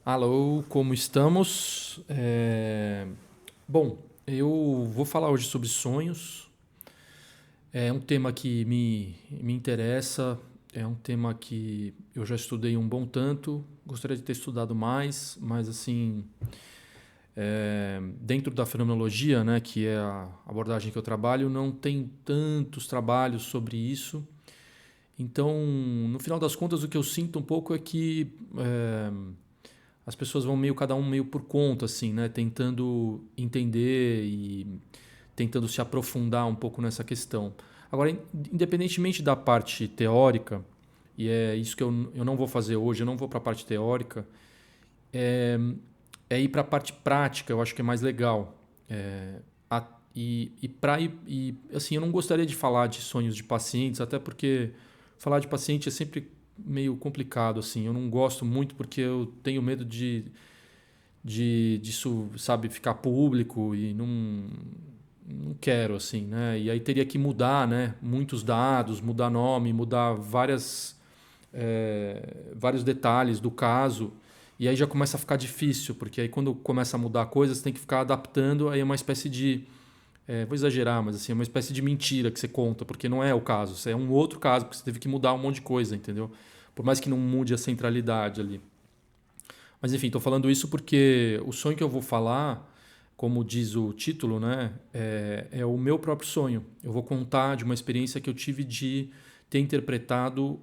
Alô, como estamos? Bom, eu vou falar hoje sobre sonhos. É um tema que me interessa, é um tema que eu já estudei um bom tanto, gostaria de ter estudado mais, mas assim, dentro da fenomenologia, né, que é a abordagem que eu trabalho, não tem tantos trabalhos sobre isso. Então, no final das contas, o que eu sinto um pouco é que as pessoas vão meio cada um meio por conta, assim, né? Tentando entender e tentando se aprofundar um pouco nessa questão. Agora, independentemente da parte teórica, e é isso que eu não vou fazer hoje, eu não vou para a parte teórica, é ir para a parte prática, eu acho que é mais legal. Assim, eu não gostaria de falar de sonhos de pacientes, até porque falar de paciente é sempre meio complicado, assim. Eu não gosto muito porque eu tenho medo disso, sabe, ficar público e não quero, assim, né? E aí teria que mudar, né? Muitos dados, mudar nome, mudar vários detalhes do caso. E aí já começa a ficar difícil, porque aí quando começa a mudar coisas, tem que ficar adaptando, aí é uma espécie de vou exagerar, mas assim, é uma espécie de mentira que você conta, porque não é o caso. Isso é um outro caso, porque você teve que mudar um monte de coisa, entendeu? Por mais que não mude a centralidade ali. Mas enfim, estou falando isso porque o sonho que eu vou falar, como diz o título, né, é o meu próprio sonho. Eu vou contar de uma experiência que eu tive de ter interpretado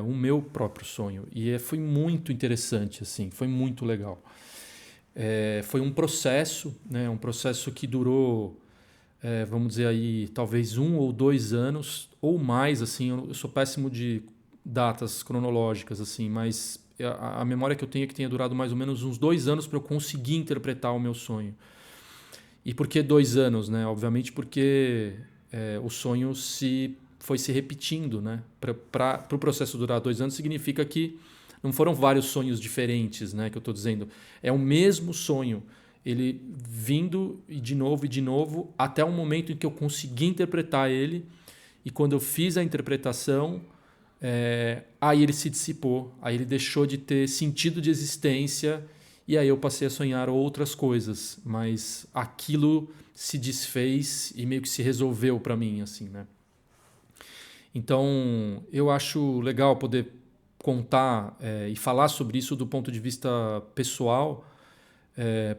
o meu próprio sonho. E foi muito interessante, assim, foi muito legal. Foi um processo, né, um processo que durou vamos dizer aí, talvez 1 ou 2 anos ou mais, assim, eu sou péssimo de datas cronológicas, assim, mas a memória que eu tenho é que tenha durado mais ou menos uns 2 anos para eu conseguir interpretar o meu sonho. E por que 2 anos, né? Obviamente porque o sonho foi se repetindo, né? Para o processo durar 2 anos significa que não foram vários sonhos diferentes, né? Que eu estou dizendo. É o mesmo sonho, ele vindo e de novo, até o momento em que eu consegui interpretar ele. E quando eu fiz a interpretação, aí ele se dissipou, aí ele deixou de ter sentido de existência e aí eu passei a sonhar outras coisas, mas aquilo se desfez e meio que se resolveu para mim, assim, né? Então eu acho legal poder contar e falar sobre isso do ponto de vista pessoal,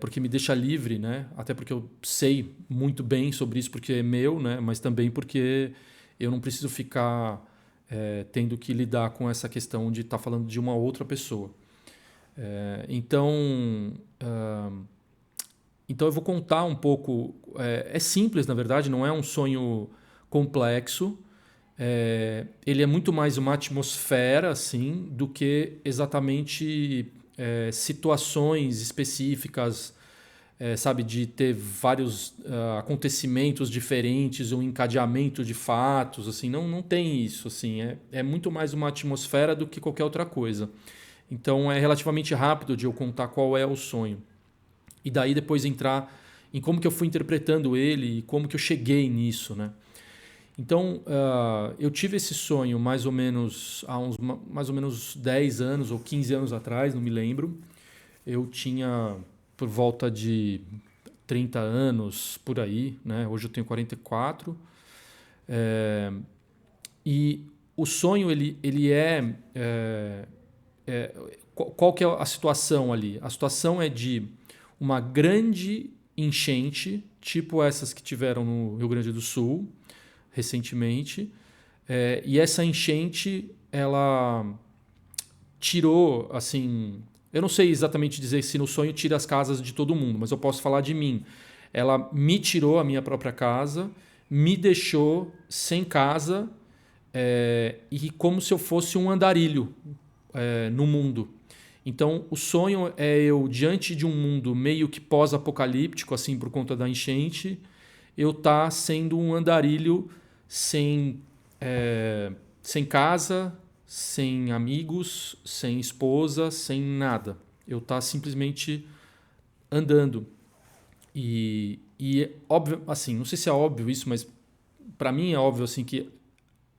porque me deixa livre, né? Até porque eu sei muito bem sobre isso porque é meu, né? Mas também porque eu não preciso ficar tendo que lidar com essa questão de estar falando de uma outra pessoa. Então eu vou contar um pouco. É simples, na verdade, não é um sonho complexo. Ele é muito mais uma atmosfera, assim, do que exatamente situações específicas, sabe, de ter vários acontecimentos diferentes, um encadeamento de fatos, assim, não tem isso, assim, é muito mais uma atmosfera do que qualquer outra coisa. Então é relativamente rápido de eu contar qual é o sonho. E daí depois entrar em como que eu fui interpretando ele e como que eu cheguei nisso, né? Então, eu tive esse sonho mais ou menos há uns mais ou menos 10 anos ou 15 anos atrás, não me lembro. Eu tinha por volta de 30 anos por aí, né? Hoje eu tenho 44. É, e o sonho, qual que é a situação ali? A situação é de uma grande enchente, tipo essas que tiveram no Rio Grande do Sul, recentemente. E essa enchente, ela tirou, assim... Eu não sei exatamente dizer se no sonho tira as casas de todo mundo, mas eu posso falar de mim. Ela me tirou a minha própria casa, me deixou sem casa e como se eu fosse um andarilho no mundo. Então, o sonho é eu, diante de um mundo meio que pós-apocalíptico, assim, por conta da enchente, eu estar sendo um andarilho sem, sem casa, sem amigos, sem esposa, sem nada. Eu estar simplesmente andando. E é óbvio, assim, não sei se é óbvio isso, mas para mim é óbvio assim que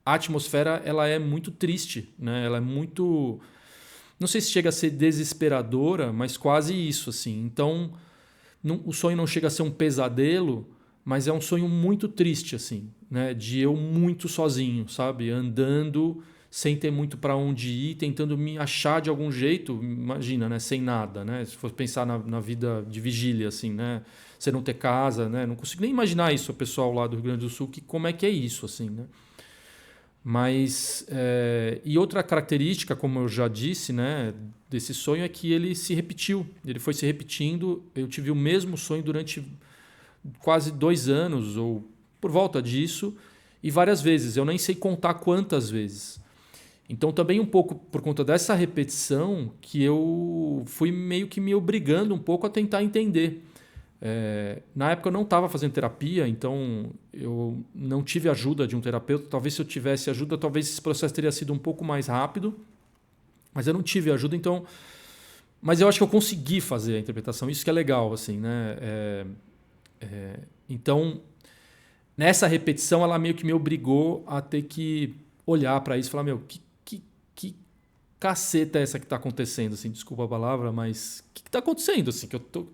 a atmosfera ela é muito triste, né? Ela é muito não sei se chega a ser desesperadora, mas quase isso, assim. Então, o sonho não chega a ser um pesadelo, mas é um sonho muito triste, assim, né? De eu muito sozinho, sabe? Andando sem ter muito para onde ir, tentando me achar de algum jeito, imagina, né? Sem nada, né? Se for pensar na vida de vigília, assim, né? Você não ter casa, né? Não consigo nem imaginar isso, o pessoal lá do Rio Grande do Sul, que como é que é isso, assim, né? Mas, e outra característica, como eu já disse, né, desse sonho é que ele se repetiu. Ele foi se repetindo. Eu tive o mesmo sonho durante quase 2 anos, ou por volta disso, e várias vezes. Eu nem sei contar quantas vezes. Então, também um pouco por conta dessa repetição, que eu fui meio que me obrigando um pouco a tentar entender. Na época eu não estava fazendo terapia, então eu não tive ajuda de um terapeuta. Talvez se eu tivesse ajuda, talvez esse processo teria sido um pouco mais rápido, mas eu não tive ajuda, então. Mas eu acho que eu consegui fazer a interpretação, isso que é legal, assim, né? Então, nessa repetição, ela meio que me obrigou a ter que olhar para isso e falar, meu, que caceta é essa que está acontecendo? Assim, desculpa a palavra, mas o que está acontecendo? Assim, que eu tô,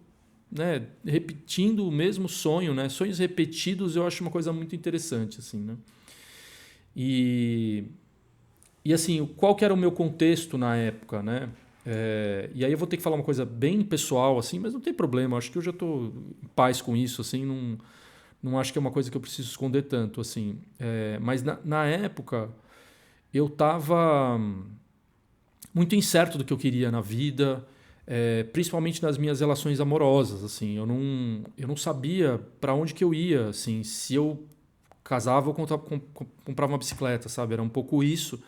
né, repetindo o mesmo sonho, né? Sonhos repetidos eu acho uma coisa muito interessante, assim, né? E assim, qual que era o meu contexto na época, né? E aí eu vou ter que falar uma coisa bem pessoal, assim, mas não tem problema. Acho que eu já estou em paz com isso, assim, não acho que é uma coisa que eu preciso esconder tanto, assim. Mas na época eu estava muito incerto do que eu queria na vida, principalmente nas minhas relações amorosas, assim. Eu não sabia para onde que eu ia, assim. Se eu casava, eu comprava uma bicicleta, sabe? Era um pouco isso.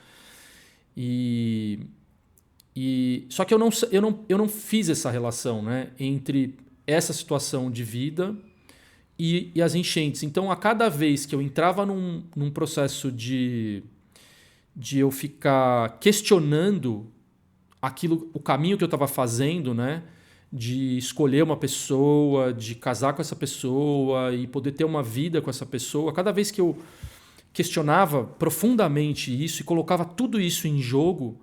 Só que eu não fiz essa relação, né, entre essa situação de vida e as enchentes. Então, a cada vez que eu entrava num processo de eu ficar questionando o caminho que eu estava fazendo, né, de escolher uma pessoa, de casar com essa pessoa e poder ter uma vida com essa pessoa, cada vez que eu questionava profundamente isso e colocava tudo isso em jogo,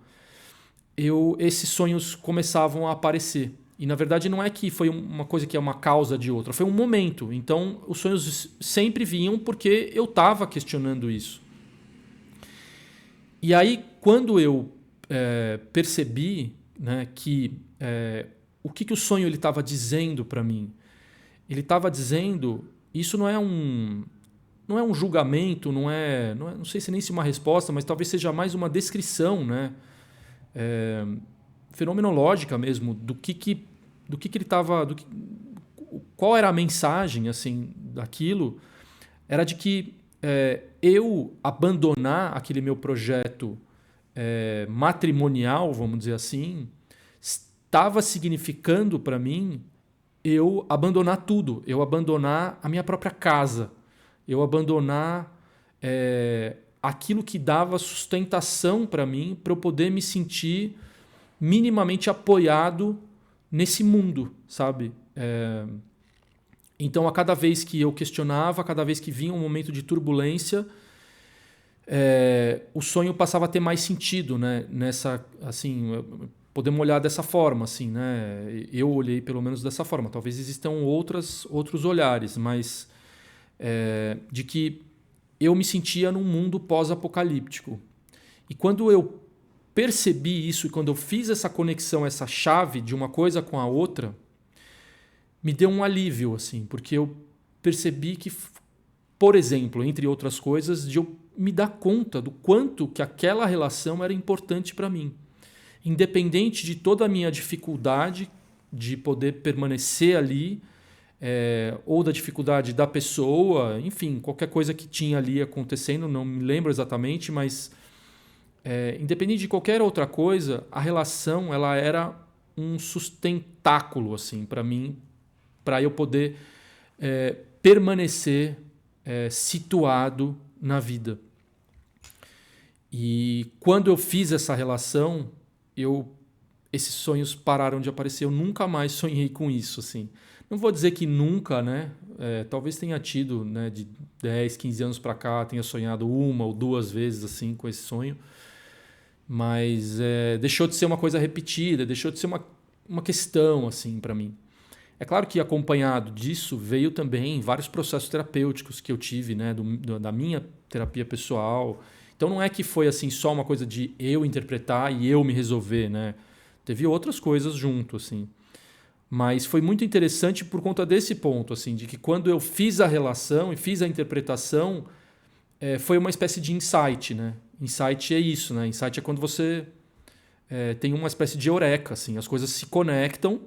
esses sonhos começavam a aparecer. E na verdade não é que foi uma coisa que é uma causa de outra, foi um momento. Então os sonhos sempre vinham porque eu estava questionando isso. E aí quando eu percebi, né, que o que o sonho estava dizendo para mim, ele estava dizendo, isso não é um julgamento, não sei se nem se uma resposta, mas talvez seja mais uma descrição, né? Fenomenológica mesmo do que ele estava, qual era a mensagem assim daquilo, era de que eu abandonar aquele meu projeto matrimonial, vamos dizer assim, estava significando para mim eu abandonar tudo, eu abandonar a minha própria casa, eu abandonar aquilo que dava sustentação para mim, para eu poder me sentir minimamente apoiado nesse mundo, sabe? Então, a cada vez que eu questionava, a cada vez que vinha um momento de turbulência, o sonho passava a ter mais sentido, né? Nessa, assim, podemos olhar dessa forma, assim, né? Eu olhei pelo menos dessa forma. Talvez existam outros olhares, mas de que eu me sentia num mundo pós-apocalíptico. E quando eu percebi isso e quando eu fiz essa conexão, essa chave de uma coisa com a outra, me deu um alívio, assim, porque eu percebi que, por exemplo, entre outras coisas, de eu me dar conta do quanto que aquela relação era importante para mim. Independente de toda a minha dificuldade de poder permanecer ali, ou da dificuldade da pessoa, enfim, qualquer coisa que tinha ali acontecendo, não me lembro exatamente, mas independente de qualquer outra coisa, a relação ela era um sustentáculo assim, para mim, para eu poder permanecer situado na vida. E quando eu fiz essa relação, esses sonhos pararam de aparecer. Eu nunca mais sonhei com isso, assim. Não vou dizer que nunca, né? Talvez tenha tido, né, de 10, 15 anos para cá, tenha sonhado uma ou duas vezes assim com esse sonho. Mas deixou de ser uma coisa repetida, deixou de ser uma questão assim para mim. É claro que acompanhado disso veio também vários processos terapêuticos que eu tive, né, da minha terapia pessoal. Então não é que foi assim só uma coisa de eu interpretar e eu me resolver, né? Teve outras coisas junto, assim. Mas foi muito interessante por conta desse ponto, assim, de que quando eu fiz a relação e fiz a interpretação, foi uma espécie de insight, né? Insight é isso, né? Insight é quando você tem uma espécie de eureka, assim, as coisas se conectam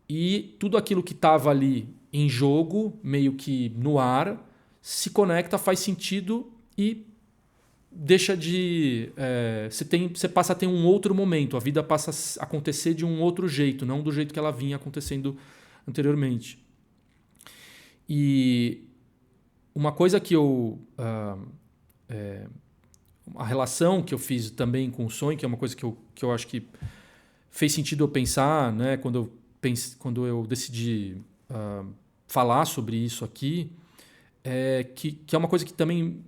e tudo aquilo que estava ali em jogo, meio que no ar, se conecta, faz sentido e deixa de. Você passa a ter um outro momento, a vida passa a acontecer de um outro jeito, não do jeito que ela vinha acontecendo anteriormente. E uma coisa que a relação que eu fiz também com o sonho, que é uma coisa que eu acho que fez sentido eu pensar, né, quando eu decidi falar sobre isso aqui, que é uma coisa que também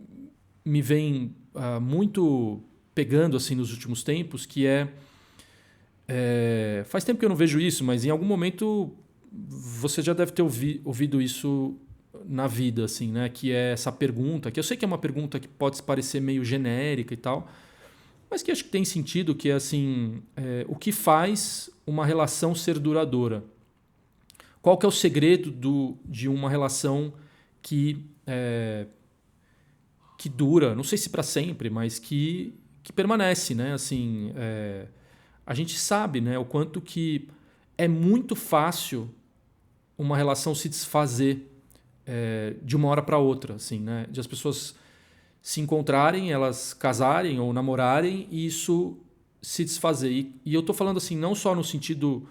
me vem muito pegando assim nos últimos tempos, que faz tempo que eu não vejo isso, mas em algum momento você já deve ter ouvido isso na vida, assim, né? Que é essa pergunta, que eu sei que é uma pergunta que pode parecer meio genérica e tal, mas que acho que tem sentido, que é assim, o que faz uma relação ser duradoura? Qual que é o segredo de uma relação que dura, não sei se para sempre, mas que permanece, né? Assim, a gente sabe, né, o quanto que é muito fácil uma relação se desfazer de uma hora para outra, assim, né? De as pessoas se encontrarem, elas casarem ou namorarem e isso se desfazer. E eu tô falando assim, não só no sentido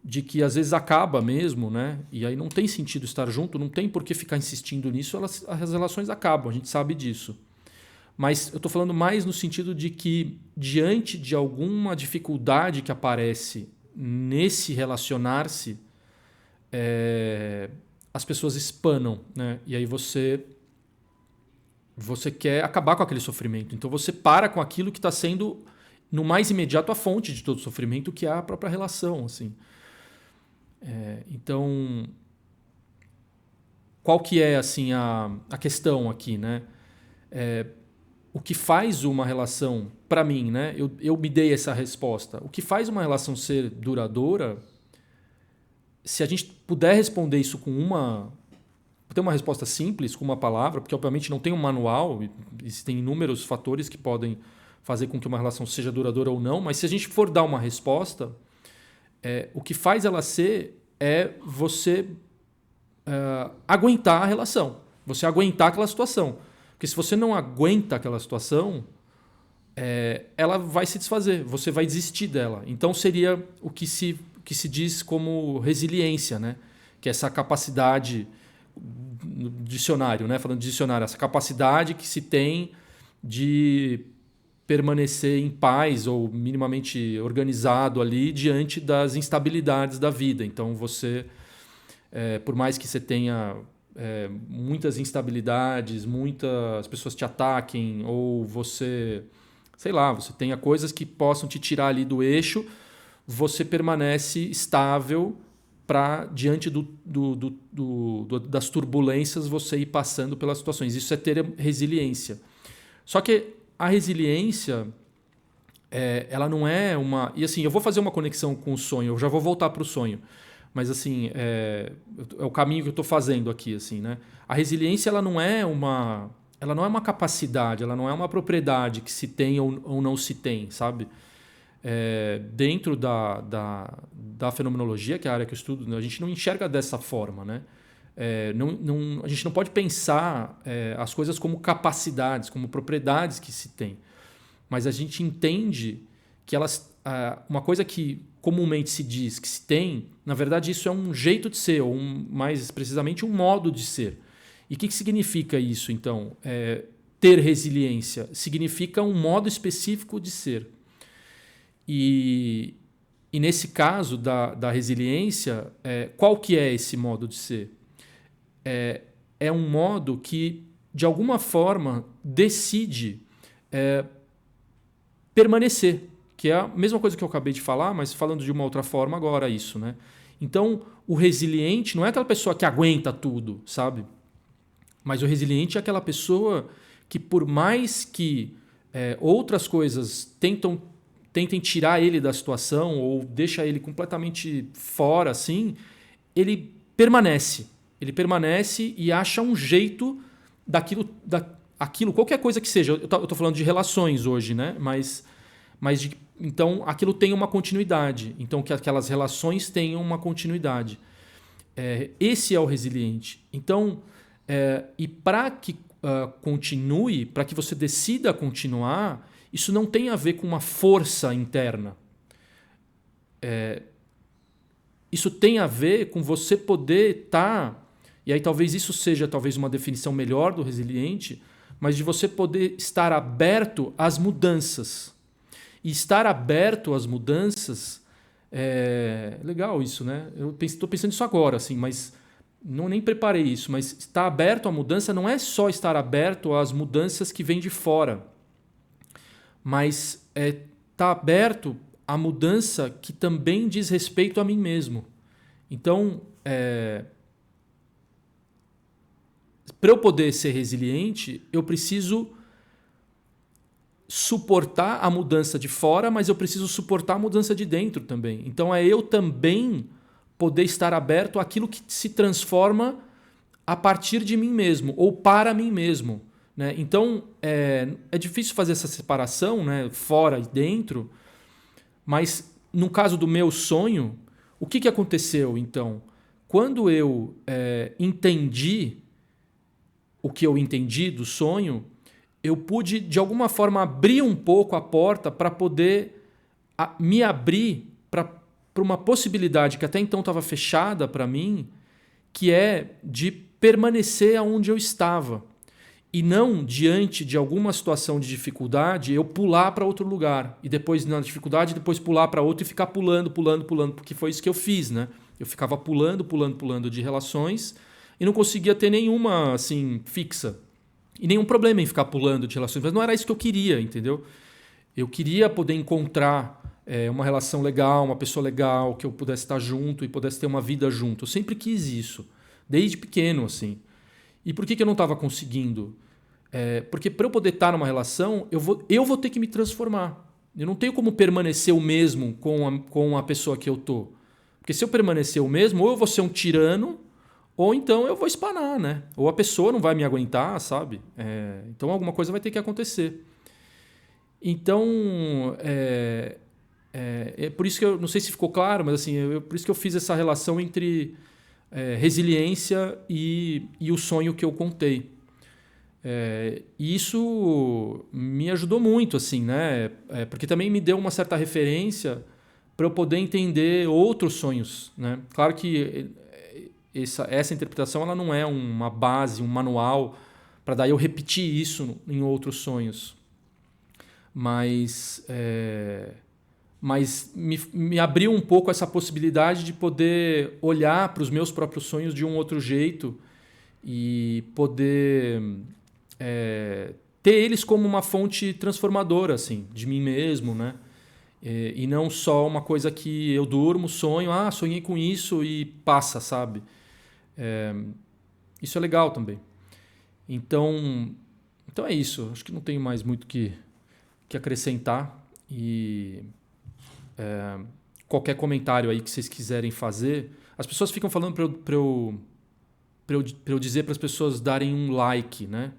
de que às vezes acaba mesmo, né? E aí não tem sentido estar junto, não tem por que ficar insistindo nisso, as relações acabam, a gente sabe disso. Mas eu estou falando mais no sentido de que, diante de alguma dificuldade que aparece nesse relacionar-se, as pessoas espanam, né? E aí você quer acabar com aquele sofrimento. Então você para com aquilo que está sendo, no mais imediato, a fonte de todo sofrimento, que é a própria relação, assim. Então, qual que é assim a questão aqui, né? O que faz uma relação, para mim, né? Eu me dei essa resposta. O que faz uma relação ser duradoura, se a gente puder responder isso ter uma resposta simples, com uma palavra, porque obviamente não tem um manual, existem inúmeros fatores que podem fazer com que uma relação seja duradoura ou não, mas se a gente for dar uma resposta, o que faz ela ser é você aguentar a relação, você aguentar aquela situação. Porque se você não aguenta aquela situação, ela vai se desfazer, você vai desistir dela. Então seria o que se diz como resiliência, né? Que é essa capacidade, no dicionário, né? Falando de dicionário, essa capacidade que se tem de permanecer em paz ou minimamente organizado ali diante das instabilidades da vida. Então você, por mais que você tenha muitas instabilidades, muitas pessoas te ataquem, ou você, sei lá, você tenha coisas que possam te tirar ali do eixo, você permanece estável para, diante das turbulências, você ir passando pelas situações. Isso é ter resiliência. Só que a resiliência, ela não é uma... E assim, eu vou fazer uma conexão com o sonho, eu já vou voltar para o sonho. Mas assim, é o caminho que eu estou fazendo aqui, assim, né? A resiliência, ela não é uma capacidade, ela não é uma propriedade que se tem ou não se tem, sabe? Dentro da fenomenologia, que é a área que eu estudo, a gente não enxerga dessa forma, né? A gente não pode pensar as coisas como capacidades, como propriedades que se tem. Mas a gente entende que uma coisa que comumente se diz que se tem, na verdade isso é um jeito de ser, ou mais precisamente um modo de ser. E o que significa isso, então? Ter resiliência significa um modo específico de ser. E nesse caso da resiliência, qual que é esse modo de ser? É um modo que, de alguma forma, decide permanecer, que é a mesma coisa que eu acabei de falar, mas falando de uma outra forma agora isso, né? Então, o resiliente não é aquela pessoa que aguenta tudo, sabe? Mas o resiliente é aquela pessoa que, por mais que outras coisas tentem tirar ele da situação ou deixa ele completamente fora, assim, ele permanece. Ele permanece e acha um jeito daquilo, qualquer coisa que seja. Eu estou falando de relações hoje, né? Então, aquilo tem uma continuidade. Então, que aquelas relações tenham uma continuidade. Esse é o resiliente. Então, e para que continue, para que você decida continuar, isso não tem a ver com uma força interna. Isso tem a ver com você poder estar... E aí talvez isso seja uma definição melhor do resiliente, mas de você poder estar aberto às mudanças. E estar aberto às mudanças legal isso, né? Eu estou pensando isso agora, assim, mas nem preparei isso. Mas estar aberto à mudança não é só estar aberto às mudanças que vêm de fora, mas estar aberto à mudança que também diz respeito a mim mesmo. Então, para eu poder ser resiliente, eu preciso suportar a mudança de fora, mas eu preciso suportar a mudança de dentro também. Então eu também poder estar aberto àquilo que se transforma a partir de mim mesmo ou para mim mesmo, né? Então é difícil fazer essa separação, né? Fora e dentro, mas no caso do meu sonho, o que aconteceu então? Quando eu entendi o que eu entendi do sonho, eu pude, de alguma forma, abrir um pouco a porta para poder me abrir para uma possibilidade que até então estava fechada para mim, que é de permanecer onde eu estava. E não, diante de alguma situação de dificuldade, eu pular para outro lugar. E depois, na dificuldade, depois pular para outro e ficar pulando, porque foi isso que eu fiz, né? Eu ficava pulando de relações e não conseguia ter nenhuma, assim, fixa. E nenhum problema em ficar pulando de relações, mas não era isso que eu queria, entendeu? Eu queria poder encontrar uma relação legal, uma pessoa legal, que eu pudesse estar junto e pudesse ter uma vida junto. Eu sempre quis isso, desde pequeno, assim. E por que eu não estava conseguindo? Porque para eu poder estar numa relação, eu vou ter que me transformar. Eu não tenho como permanecer o mesmo com a pessoa que eu tô. Porque se eu permanecer o mesmo, ou eu vou ser um tirano, ou então eu vou espanar, né? Ou a pessoa não vai me aguentar, sabe? Então alguma coisa vai ter que acontecer. Então, é por isso que eu não sei se ficou claro, mas assim, por isso que eu fiz essa relação entre resiliência e o sonho que eu contei. E isso me ajudou muito, assim, né? Porque também me deu uma certa referência para eu poder entender outros sonhos, né? Claro que essa interpretação ela não é uma base, um manual para daí eu repetir isso em outros sonhos. Mas me abriu um pouco essa possibilidade de poder olhar para os meus próprios sonhos de um outro jeito e poder ter eles como uma fonte transformadora, assim, de mim mesmo, né? E não só uma coisa que eu durmo, sonho, sonhei com isso e passa, sabe? Isso é legal também. Então é isso. Acho que não tenho mais muito que acrescentar. E qualquer comentário aí que vocês quiserem fazer. As pessoas ficam falando para eu dizer para as pessoas darem um like, né?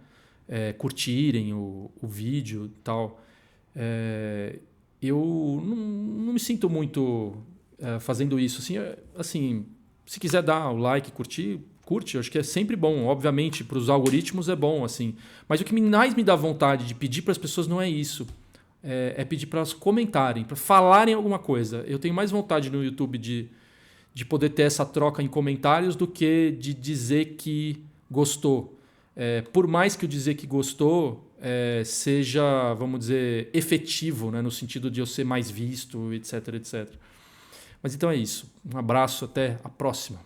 Curtirem o vídeo e tal. Eu não me sinto muito fazendo isso. Assim, se quiser dar o like, curte, eu acho que é sempre bom. Obviamente, para os algoritmos é bom, assim. Mas o que mais me dá vontade de pedir para as pessoas não é isso. É pedir para elas comentarem, para falarem alguma coisa. Eu tenho mais vontade no YouTube de poder ter essa troca em comentários do que de dizer que gostou. Por mais que eu dizer que gostou seja, vamos dizer, efetivo, né? No sentido de eu ser mais visto, etc, etc. Mas então é isso. Um abraço, até a próxima.